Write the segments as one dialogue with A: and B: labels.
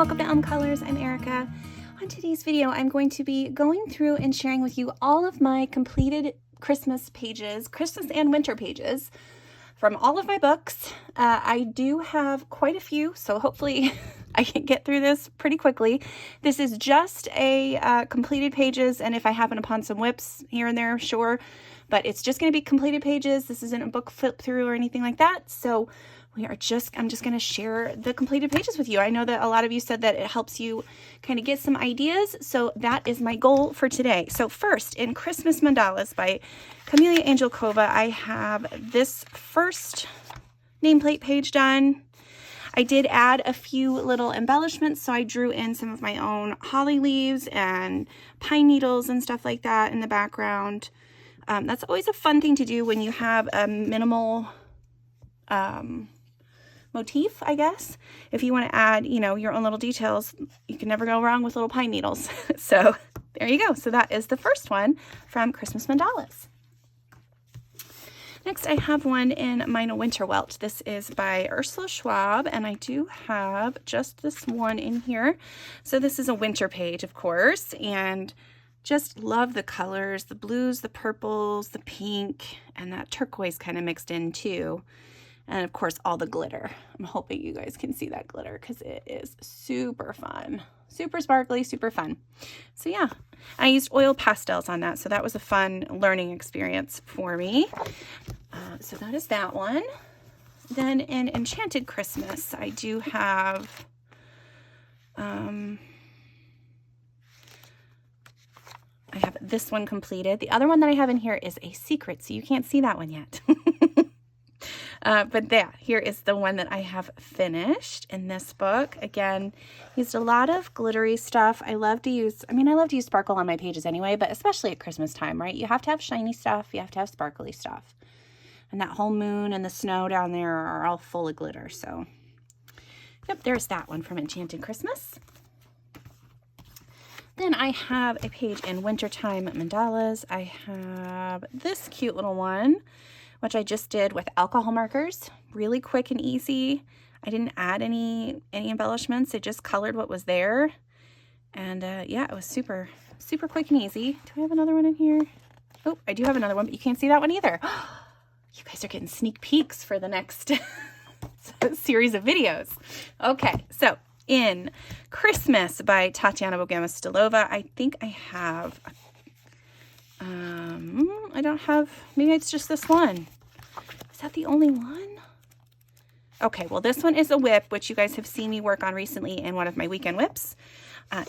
A: welcome to Colors. I'm Erica. On today's video, I'm going to be going through and sharing with you all of my completed Christmas pages, Christmas and winter pages from all of my books. I do have quite a few, so hopefully I can get through this pretty quickly. This is just a completed pages, and if I happen upon some whips here and there, sure, but it's just going to be completed pages. This isn't a book flip through or anything like that, so I'm just going to share the completed pages with you. I know that a lot of you said that it helps you kind of get some ideas, so that is my goal for today. So first, in Christmas Mandalas by Camelia Angelkova, I have this first nameplate page done. I did add a few little embellishments, so I drew in some of my own holly leaves and pine needles and stuff like that in the background. That's always a fun thing to do when you have a minimal motif, I guess. If you want to add, your own little details, you can never go wrong with little pine needles. So there you go. So that is the first one from Christmas Mandalas. Next, I have one in Meine Winterwelt. This is by Ursula Schwab, and I do have just this one in here. So this is a winter page, of course, and just love the colors, the blues, the purples, the pink, and that turquoise kind of mixed in too. And of course, all the glitter. I'm hoping you guys can see that glitter because it is super fun. Super sparkly, super fun. So yeah, I used oil pastels on that. So that was a fun learning experience for me. So that is that one. Then in Enchanted Christmas, I do have, I have this one completed. The other one that I have in here is a secret, so you can't see that one yet. But here is the one that I have finished in this book. Again, used a lot of glittery stuff. I love to use sparkle on my pages anyway, but especially at Christmas time, right? You have to have shiny stuff. You have to have sparkly stuff. And that whole moon and the snow down there are all full of glitter. So, yep, there's that one from Enchanted Christmas. Then I have a page in Wintertime Mandalas. I have this cute little one, which I just did with alcohol markers. Really quick and easy. I didn't add any embellishments. I just colored what was there. And yeah, it was super, super quick and easy. Do I have another one in here? Oh, I do have another one, but you can't see that one either. You guys are getting sneak peeks for the next series of videos. Okay, so in Christmas by Tatiana Bogema-Stilova, I think I have, I don't have, maybe it's just this one. Is that the only one? Okay, well this one is a whip, which you guys have seen me work on recently in one of my weekend whips.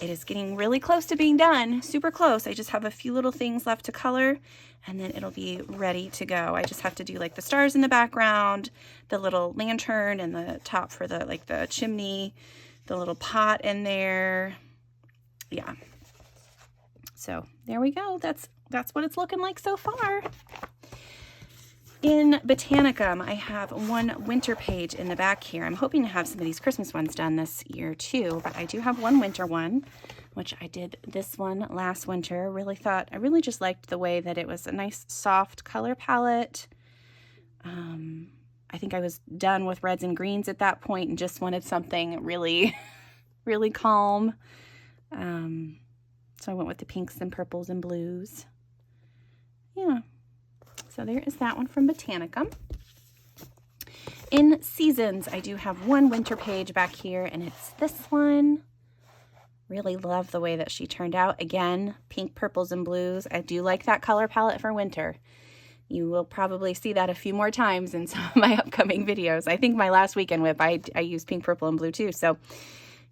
A: It is getting really close to being done, super close. I just have a few little things left to color and then it'll be ready to go. I just have to do like the stars in the background, the little lantern and the top for the chimney, the little pot in there. Yeah. So there we go. That's what it's looking like so far. In Botanicum, I have one winter page in the back here. I'm hoping to have some of these Christmas ones done this year too, but I do have one winter one, which I did this one last winter. I really just liked the way that it was a nice soft color palette. I think I was done with reds and greens at that point and just wanted something really, really calm. So I went with the pinks and purples and blues. Yeah. So there is that one from Botanicum. In Seasons, I do have one winter page back here, and it's this one. Really love the way that she turned out. Again, pink, purples, and blues. I do like that color palette for winter. You will probably see that a few more times in some of my upcoming videos. I think my last weekend whip, I used pink, purple, and blue too. So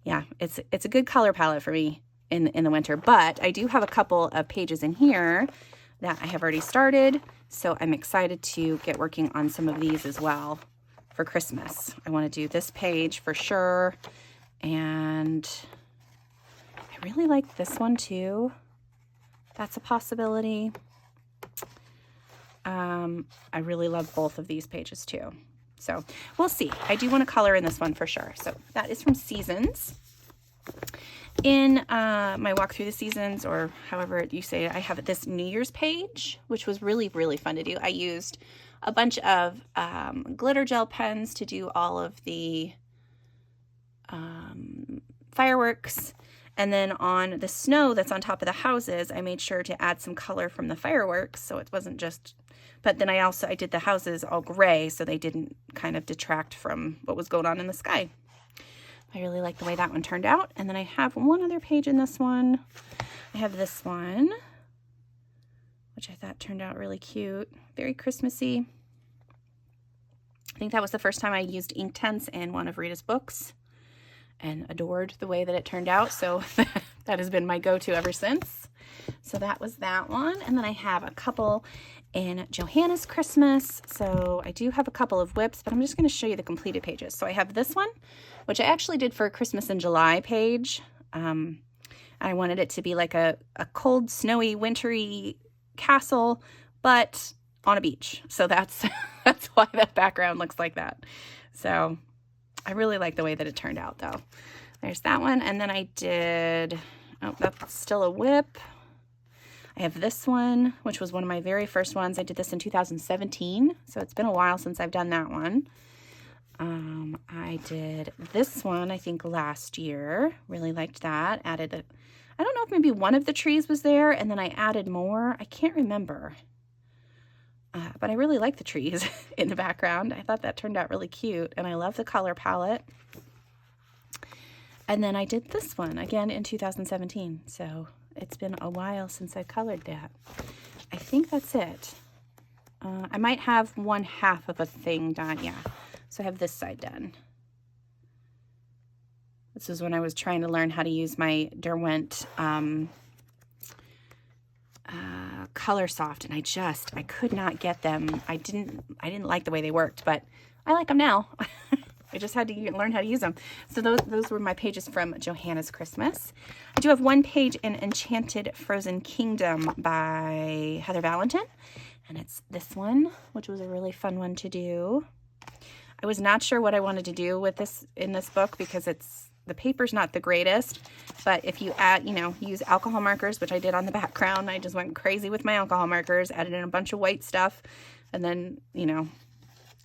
A: yeah, it's a good color palette for me in the winter. But I do have a couple of pages in here that I have already started. So I'm excited to get working on some of these as well for Christmas. I want to do this page for sure. And I really like this one too. That's a possibility. I really love both of these pages too. So we'll see. I do want to color in this one for sure. So that is from Seasons. In my walk through the seasons, or however you say it, I have this New Year's page, which was really, really fun to do. I used a bunch of glitter gel pens to do all of the fireworks. And then on the snow that's on top of the houses, I made sure to add some color from the fireworks. So it wasn't just, but then I did the houses all gray so they didn't kind of detract from what was going on in the sky. I really like the way that one turned out. And then I have one other page in this one. I have this one, which I thought turned out really cute. Very Christmassy. I think that was the first time I used Inktense in one of Rita's books and adored the way that it turned out. So that has been my go-to ever since. So that was that one. And then I have a couple in Johanna's Christmas. So I do have a couple of whips, but I'm just going to show you the completed pages. So I have this one, which I actually did for a Christmas in July page. I wanted it to be like a cold, snowy, wintry castle, but on a beach. So that's why that background looks like that. So I really like the way that it turned out though. There's that one. And then I did, oh, that's still a whip. I have this one, which was one of my very first ones. I did this in 2017. So it's been a while since I've done that one. I did this one, I think last year. Really liked that. Added I don't know if maybe one of the trees was there and then I added more. I can't remember. But I really like the trees in the background. I thought that turned out really cute, and I love the color palette. And then I did this one again in 2017. So it's been a while since I colored that. I think that's it. I might have one half of a thing done. Yeah. So I have this side done. This is when I was trying to learn how to use my Derwent Color Soft, and I could not get them. I didn't like the way they worked, but I like them now. I just had to learn how to use them. So those were my pages from Johanna's Christmas. I do have one page in Enchanted Frozen Kingdom by Heather Valentin, and it's this one, which was a really fun one to do. I was not sure what I wanted to do with this in this book because the paper's not the greatest, but if you add, use alcohol markers, which I did on the background, I just went crazy with my alcohol markers, added in a bunch of white stuff, and then,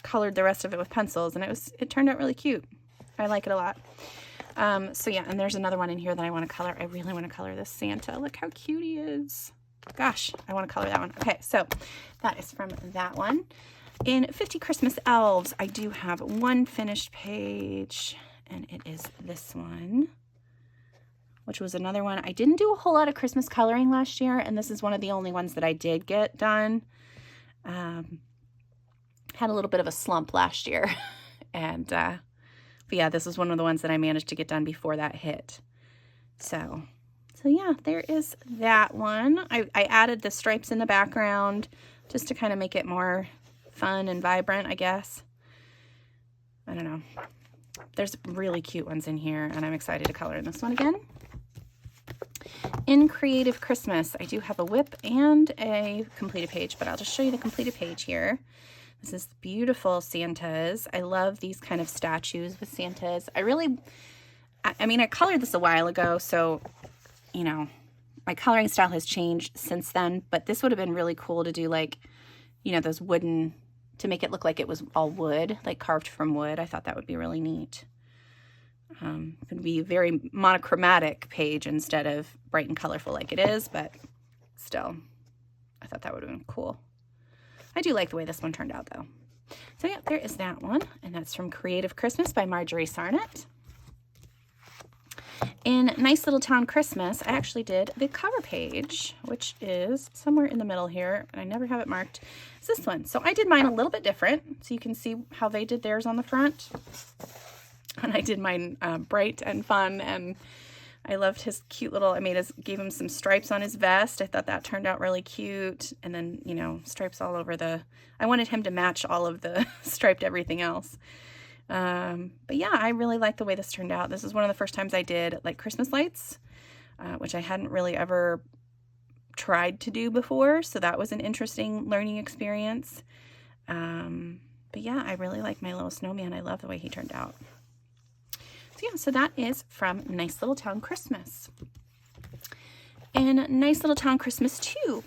A: colored the rest of it with pencils, and it turned out really cute. I like it a lot. So yeah, and there's another one in here that I want to color. I really want to color this Santa. Look how cute he is. Gosh, I want to color that one. Okay, so that is from that one. In 50 Christmas Elves, I do have one finished page, and it is this one, which was another one. I didn't do a whole lot of Christmas coloring last year, and this is one of the only ones that I did get done. Had a little bit of a slump last year, but yeah, this was one of the ones that I managed to get done before that hit. So yeah, there is that one. I added the stripes in the background just to kind of make it more fun and vibrant, I guess. I don't know. There's really cute ones in here, and I'm excited to color in this one again. In Creative Christmas, I do have a whip and a completed page, but I'll just show you the completed page here. This is beautiful Santas. I love these kind of statues with Santas. I mean, I colored this a while ago, so, my coloring style has changed since then, but this would have been really cool to do, like, those wooden, to make it look like it was all wood, like carved from wood. I thought that would be really neat. It would be a very monochromatic page instead of bright and colorful like it is, but still, I thought that would have been cool. I do like the way this one turned out though. So yeah, there is that one, and that's from Creative Christmas by Marjorie Sarnett. In Nice Little Town Christmas, I actually did the cover page, which is somewhere in the middle here, and I never have it marked. It's this one. So I did mine a little bit different, so you can see how they did theirs on the front. And I did mine bright and fun, and I loved his cute little, gave him some stripes on his vest. I thought that turned out really cute. And then, stripes all over I wanted him to match all of the striped everything else. But yeah, I really like the way this turned out. This is one of the first times I did like Christmas lights, which I hadn't really ever tried to do before. So that was an interesting learning experience. But yeah, I really like my little snowman. I love the way he turned out. So yeah, so that is from Nice Little Town Christmas. In Nice Little Town Christmas 2,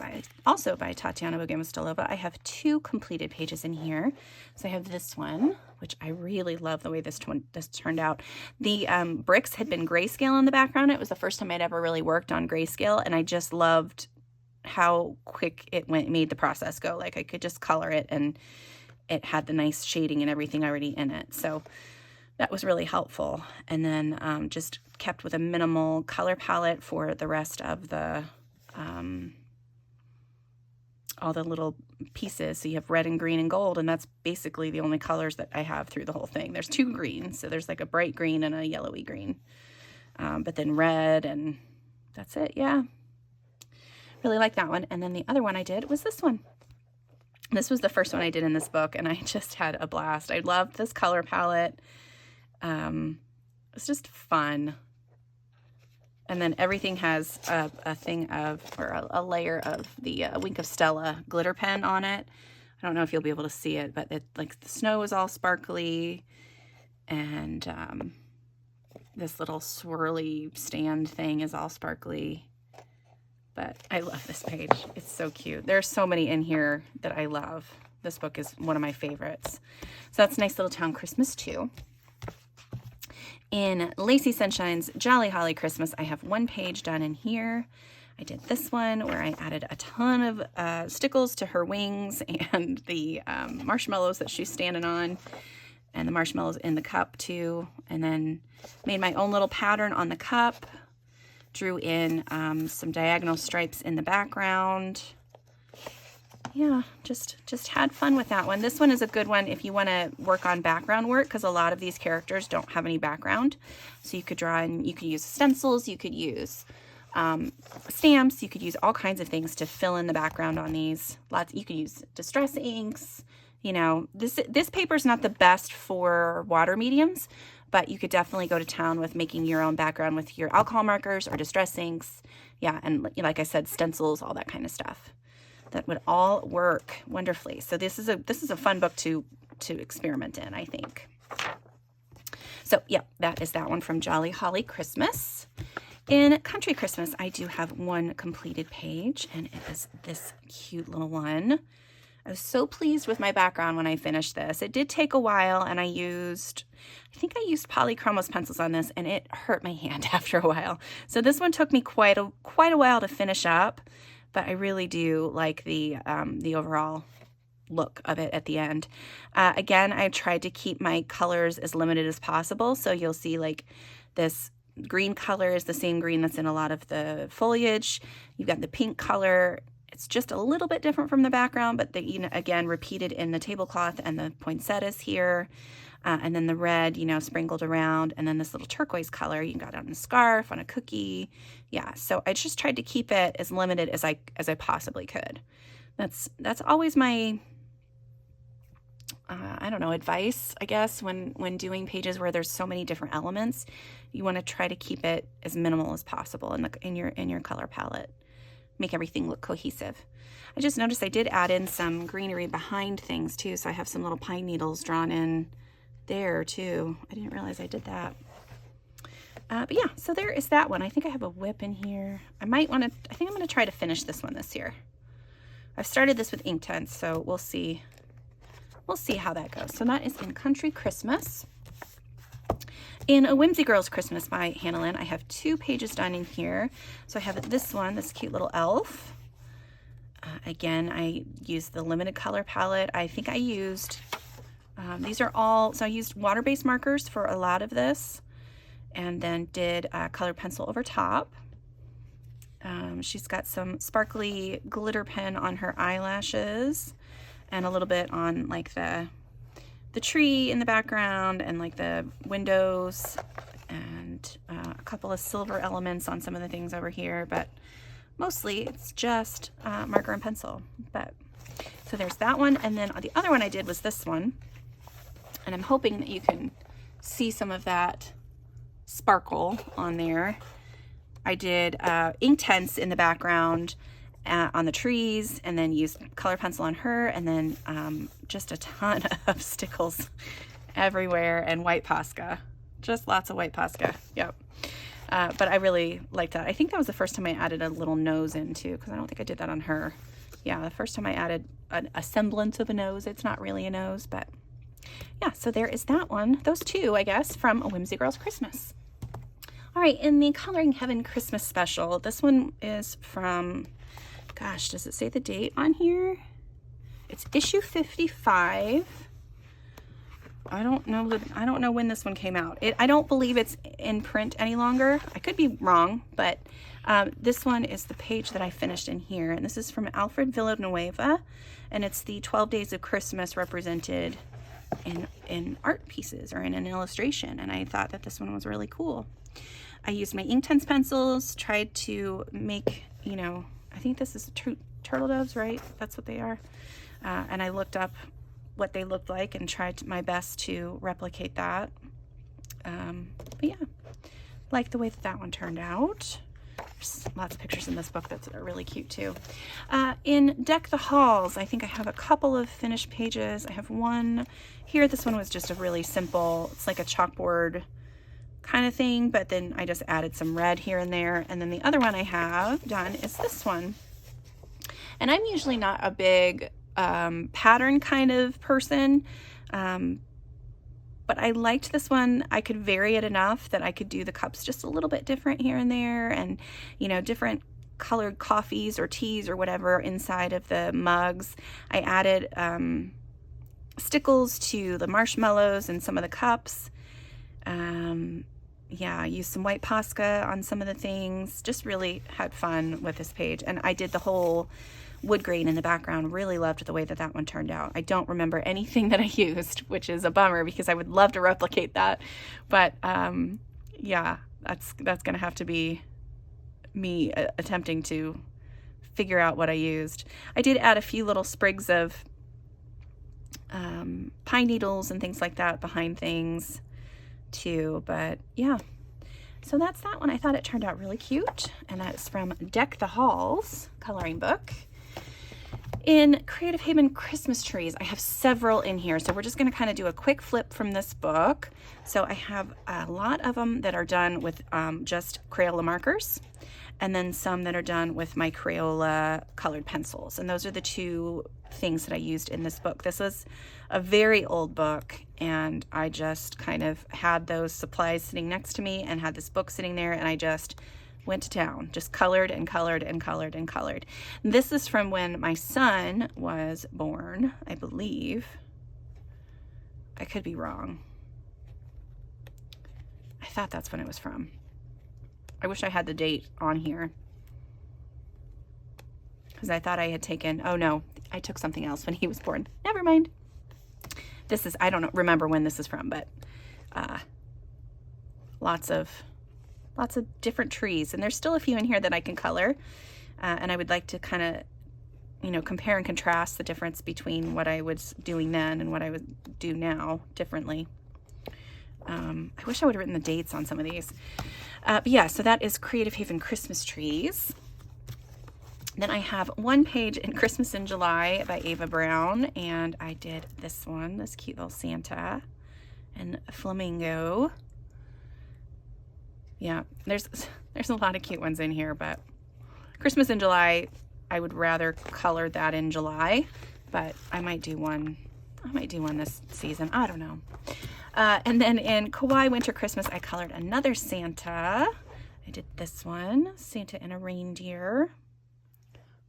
A: also by Tatiana Bogomolova, I have 2 completed pages in here. So I have this one, which I really love the way this turned out. The bricks had been grayscale in the background. It was the first time I'd ever really worked on grayscale, and I just loved how quick it made the process go. Like I could just color it, and it had the nice shading and everything already in it. So that was really helpful. And then just kept with a minimal color palette for the rest of the all the little pieces. So you have red and green and gold, and that's basically the only colors that I have through the whole thing. There's 2 greens, so there's like a bright green and a yellowy green, but then red, and that's it. Yeah, really like that one. And then the other one I did was this one. This was the first one I did in this book, and I just had a blast. I loved this color palette. It's just fun. And then everything has a thing of, or a layer of the Wink of Stella glitter pen on it. I don't know if you'll be able to see it, but it, like, the snow is all sparkly, and this little swirly stand thing is all sparkly. But I love this page. It's so cute. There's so many in here that I love. This book is one of my favorites. So that's Nice Little Town Christmas 2. In Lacy Sunshine's Jolly Holly Christmas, I have 1 page done in here. I did this one where I added a ton of stickles to her wings and the marshmallows that she's standing on, and the marshmallows in the cup too. And then made my own little pattern on the cup. Drew in some diagonal stripes in the background. Yeah, just had fun with that one. This one is a good one if you want to work on background work, because a lot of these characters don't have any background. So you could draw in, you could use stencils, you could use stamps, you could use all kinds of things to fill in the background on these. You could use distress inks. You know, this paper is not the best for water mediums, but you could definitely go to town with making your own background with your alcohol markers or distress inks. Yeah, and like I said, stencils, all that kind of stuff. That would all work wonderfully. So this is a fun book to experiment in, I think. So yeah, that is that one from Jolly Holly Christmas. In Country Christmas, I do have 1 completed page, and it is this cute little one. I was so pleased with my background when I finished this. It did take a while, and I think I used polychromos pencils on this, and it hurt my hand after a while. So this one took me quite a while to finish up, but I really do like the overall look of it at the end. Again, I tried to keep my colors as limited as possible, so you'll see like this green color is the same green that's in a lot of the foliage. You've got the pink color. It's just a little bit different from the background, but again, repeated in the tablecloth and the poinsettias here. And then the red, sprinkled around, and then this little turquoise color you got on a scarf, on a cookie. Yeah, so I just tried to keep it as limited as I possibly could. That's always my I don't know, advice, I guess, when doing pages where there's so many different elements. You want to try to keep it as minimal as possible in your color palette. Make everything look cohesive. I just noticed I did add in some greenery behind things too, so I have some little pine needles drawn in there too. I didn't realize I did that. But yeah, so there is that one. I think I have a whip in here. I think I'm going to try to finish this one this year. I've started this with Inktense, so we'll see. We'll see how that goes. So that is in Country Christmas. In A Whimsy Girl's Christmas by Hannah Lynn, I have 2 pages done in here. So I have this one, this cute little elf. Again, I used the limited color palette. I think I used, these are all, so I used water-based markers for a lot of this, and then did a colored pencil over top. She's got some sparkly glitter pen on her eyelashes, and a little bit on like the tree in the background, and like the windows, and a couple of silver elements on some of the things over here, but mostly it's just marker and pencil. But so there's that one, and then the other one I did was this one, and I'm hoping that you can see some of that sparkle on there. I did Inktense in the background on the trees, and then used color pencil on her, and then just a ton of stickles everywhere, and white Posca. Just lots of white Posca. Yep. But I really like that. I think that was the first time I added a little nose in too, because I don't think I did that on her. Yeah, the first time I added a semblance of a nose. It's not really a nose, but yeah, so there is that one. Those two, I guess, from A Whimsy Girl's Christmas. All right, in the Coloring Heaven Christmas special, this one is from, gosh, does it say the date on here? It's issue 55. I don't know when this one came out. I don't believe it's in print any longer. I could be wrong, but this one is the page that I finished in here, and this is from Alfred Villanueva, and it's the 12 Days of Christmas represented in art pieces or in an illustration, and I thought that this one was really cool. I used my Inktense pencils, tried to make, you know, I think this is turtle doves, right? That's what they are. And I looked up what they looked like and tried my best to replicate that. But yeah, like the way that one turned out. There's lots of pictures in this book that are really cute too. In Deck the Halls, I think I have a couple of finished pages. I have one here. This one was just a really simple, it's like a chalkboard kind of thing, but then I just added some red here and there. And then the other one I have done is this one. And I'm usually not a big pattern kind of person, but I liked this one. I could vary it enough that I could do the cups just a little bit different here and there, and you know, different colored coffees or teas or whatever inside of the mugs. I added stickles to the marshmallows and some of the cups. Yeah, I used some white Posca on some of the things. Just really had fun with this page, and I did the whole wood grain in the background. Really loved the way that that one turned out. I don't remember anything that I used, which is a bummer because I would love to replicate that. But yeah, that's gonna have to be me attempting to figure out what I used. I did add a few little sprigs of pine needles and things like that behind things too, but yeah. So that's that one. I thought it turned out really cute, and that's from Deck the Halls coloring book. In Creative Haven Christmas Trees, I have several in here, so we're just going to kind of do a quick flip from this book. So I have a lot of them that are done with just Crayola markers, and then some that are done with my Crayola colored pencils, and those are the two things that I used in this book. This was a very old book, and I just kind of had those supplies sitting next to me and had this book sitting there, and I just went to town, just colored and colored and colored and colored. This is from when my son was born, I believe. I could be wrong. I thought that's when it was from. I wish I had the date on here, because I thought I had taken, oh no, I took something else when he was born. Never mind. This is, I don't remember when this is from, but lots of different trees, and there's still a few in here that I can color, and I would like to kind of, you know, compare and contrast the difference between what I was doing then and what I would do now differently. I wish I would have written the dates on some of these, but yeah, so that is Creative Haven Christmas Trees. Then I have one page in Christmas in July by Ava Brown, and I did this one, this cute little Santa and a flamingo. Yeah, there's a lot of cute ones in here, but Christmas in July, I would rather color that in July, but I might do one this season. I don't know. And then in Kawaii Winter Christmas, I colored another Santa. I did this one, Santa and a reindeer,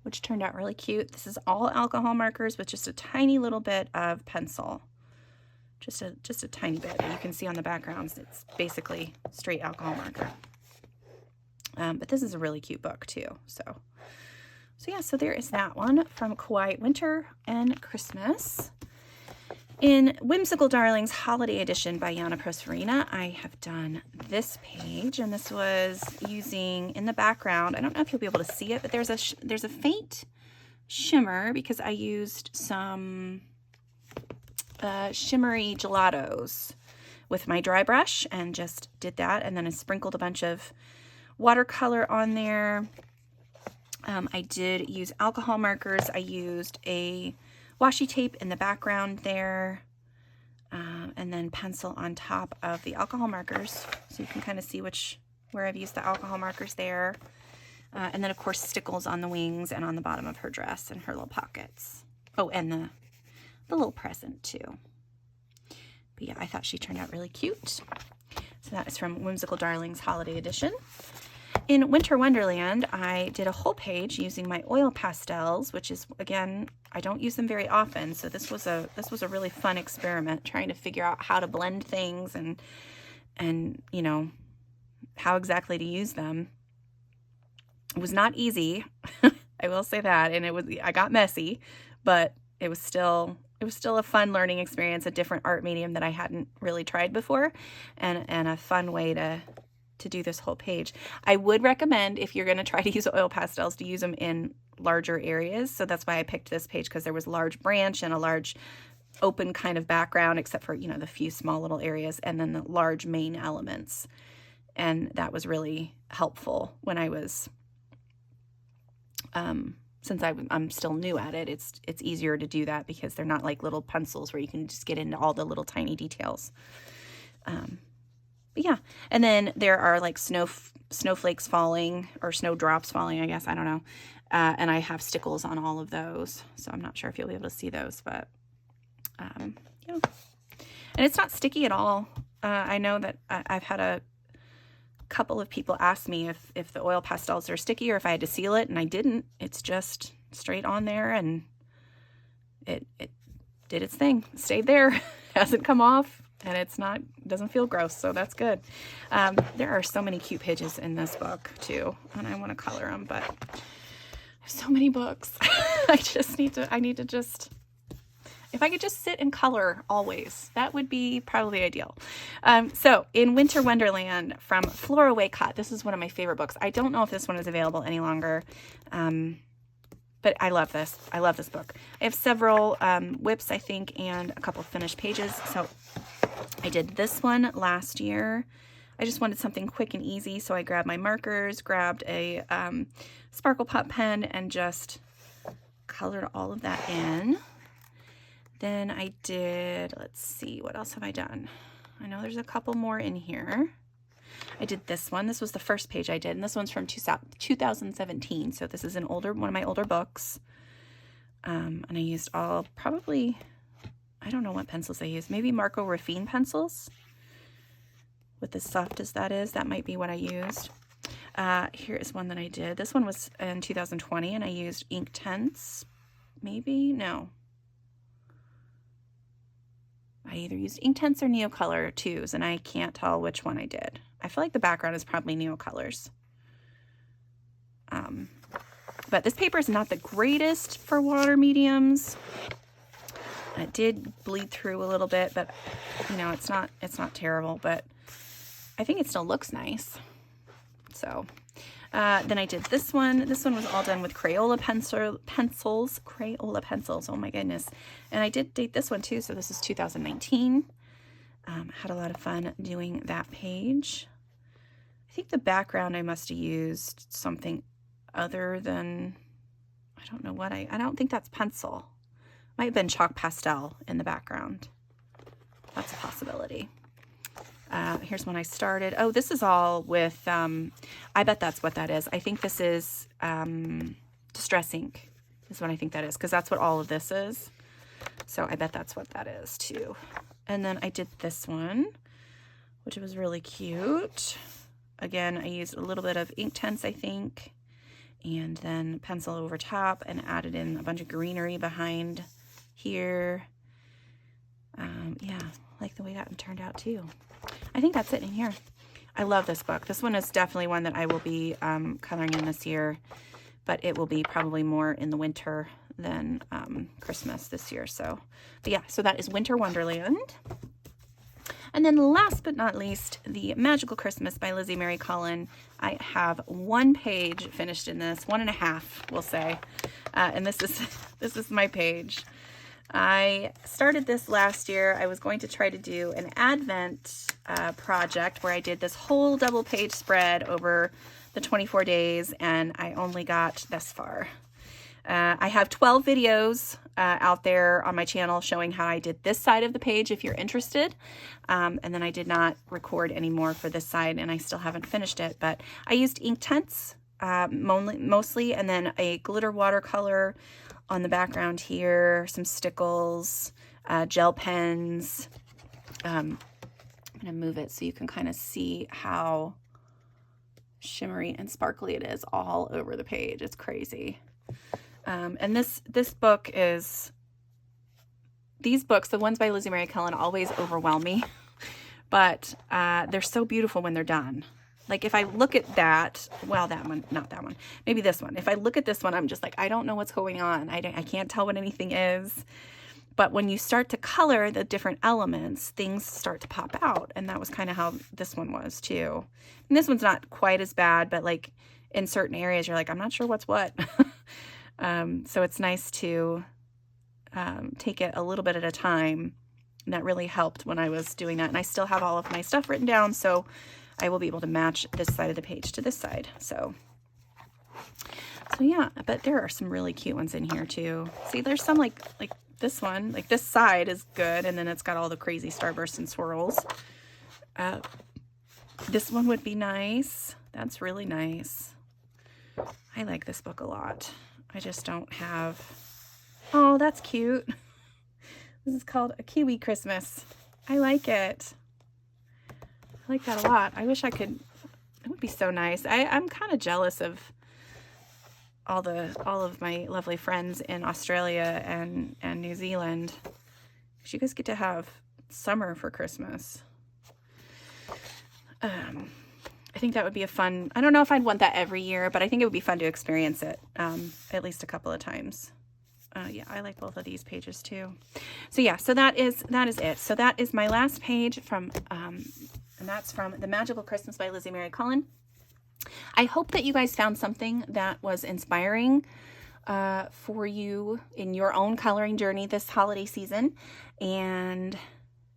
A: which turned out really cute. This is all alcohol markers with just a tiny little bit of pencil. Just a tiny bit. You can see on the backgrounds, it's basically straight alcohol marker. But this is a really cute book too. So yeah, so there is that one from Kawaii Winter and Christmas. In Whimsical Darlings Holiday Edition by Yana Prosperina, I have done this page, and this was using, in the background, I don't know if you'll be able to see it, but there's a faint shimmer because I used some shimmery gelatos with my dry brush and just did that, and then I sprinkled a bunch of watercolor on there. I did use alcohol markers. I used a washi tape in the background there, and then pencil on top of the alcohol markers, so you can kind of see which where I've used the alcohol markers there. And then, of course, stickles on the wings and on the bottom of her dress and her little pockets. Oh, and the little present, too. But yeah, I thought she turned out really cute. So that is from Whimsical Darlings Holiday Edition. In Winter Wonderland, I did a whole page using my oil pastels, which is, again, I don't use them very often. So this was a really fun experiment, trying to figure out how to blend things and you know, how exactly to use them. It was not easy, I will say that, and I got messy, but it was still a fun learning experience, a different art medium that I hadn't really tried before, and a fun way to do this whole page. I would recommend, if you're going to try to use oil pastels, to use them in larger areas. So that's why I picked this page, because there was a large branch and a large open kind of background, except for, you know, the few small little areas, and then the large main elements. And that was really helpful when I was since I'm still new at it, it's easier to do that because they're not like little pencils where you can just get into all the little tiny details. But yeah, and then there are like snowflakes falling, or snowdrops falling, I guess, I don't know. And I have stickles on all of those, so I'm not sure if you'll be able to see those, but yeah. And it's not sticky at all. I know that I've had a couple of people asked me if the oil pastels are sticky or if I had to seal it, and I didn't. It's just straight on there, and it did its thing. It stayed there, hasn't come off, and doesn't feel gross, so that's good. There are so many cute pages in this book too, and I want to color them, but there's so many books. I need to just, if I could just sit and color always, that would be probably ideal. So in Winter Wonderland from Flora Waycott, this is one of my favorite books. I don't know if this one is available any longer, but I love this. I love this book. I have several whips, I think, and a couple finished pages. So I did this one last year. I just wanted something quick and easy, so I grabbed my markers, grabbed a Sparkle Pop pen, and just colored all of that in. Then I did, let's see, what else have I done? I know there's a couple more in here. I did this one. This was the first page I did, and this one's from 2017. So this is one of my older books. And I used probably, I don't know what pencils I used. Maybe Marco Raffine pencils. With as soft as that is, that might be what I used. Here is one that I did. This one was in 2020, and I used Inktense. Maybe? No. I either used Inktense or Neocolor 2s, and I can't tell which one I did. I feel like the background is probably Neocolors. But this paper is not the greatest for water mediums. It did bleed through a little bit, but you know, it's not terrible, but I think it still looks nice. So then I did this one. This one was all done with Crayola pencils. Crayola pencils, oh my goodness. And I did date this one too, so this is 2019. Had a lot of fun doing that page. I think the background I must have used something other than, I don't know what, I don't think that's pencil. Might have been chalk pastel in the background. That's a possibility. Here's when I started. Oh, this is all with, I bet that's what that is. I think this is Distress ink is what I think that is, because that's what all of this is. So I bet that's what that is too. And then I did this one, which was really cute. Again, I used a little bit of Inktense, I think, and then pencil over top, and added in a bunch of greenery behind here. Yeah, like the way that one turned out too. I think that's it in here. I love this book. This one is definitely one that I will be coloring in this year, but it will be probably more in the winter than Christmas this year. So, but yeah, so that is Winter Wonderland. And then last but not least, The Magical Christmas by Lizzie Mary Collin. I have one page finished in this, 1.5, we'll say. And this is my page. I started this last year. I was going to try to do an Advent project where I did this whole double page spread over the 24 days, and I only got this far. I have 12 videos out there on my channel showing how I did this side of the page if you're interested. And then I did not record anymore for this side, and I still haven't finished it, but I used Inktense mostly, and then a glitter watercolor on the background here, some stickles, gel pens. I'm going to move it so you can kind of see how shimmery and sparkly it is all over the page. It's crazy. And this book is, these books, the ones by Lizzie Mary Cullen, always overwhelm me, but they're so beautiful when they're done. Like if I look at that, well, that one, not that one, maybe this one. If I look at this one, I'm just like, I don't know what's going on. I can't tell what anything is. But when you start to color the different elements, things start to pop out. And that was kind of how this one was too. And this one's not quite as bad, but like in certain areas, you're like, I'm not sure what's what. So it's nice to take it a little bit at a time. And that really helped when I was doing that. And I still have all of my stuff written down, so I will be able to match this side of the page to this side. So yeah, but there are some really cute ones in here too. See, there's some like this one, like this side is good, and then it's got all the crazy starbursts and swirls. This one would be nice. That's really nice. I like this book a lot. I just don't have, oh, that's cute. This is called A Kiwi Christmas. I like it. I like that a lot. I wish I could, it would be so nice. I'm kind of jealous of all of my lovely friends in Australia and New Zealand. You guys get to have summer for Christmas. I think that would be a fun, I don't know if I'd want that every year, but I think it would be fun to experience it at least a couple of times. Yeah, I like both of these pages too. So yeah, so that is it. So that is my last page from, and that's from The Magical Christmas by Lizzie Mary Cullen. I hope that you guys found something that was inspiring for you in your own coloring journey this holiday season. And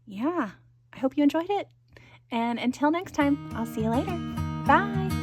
A: yeah, I hope you enjoyed it. And until next time, I'll see you later. Bye.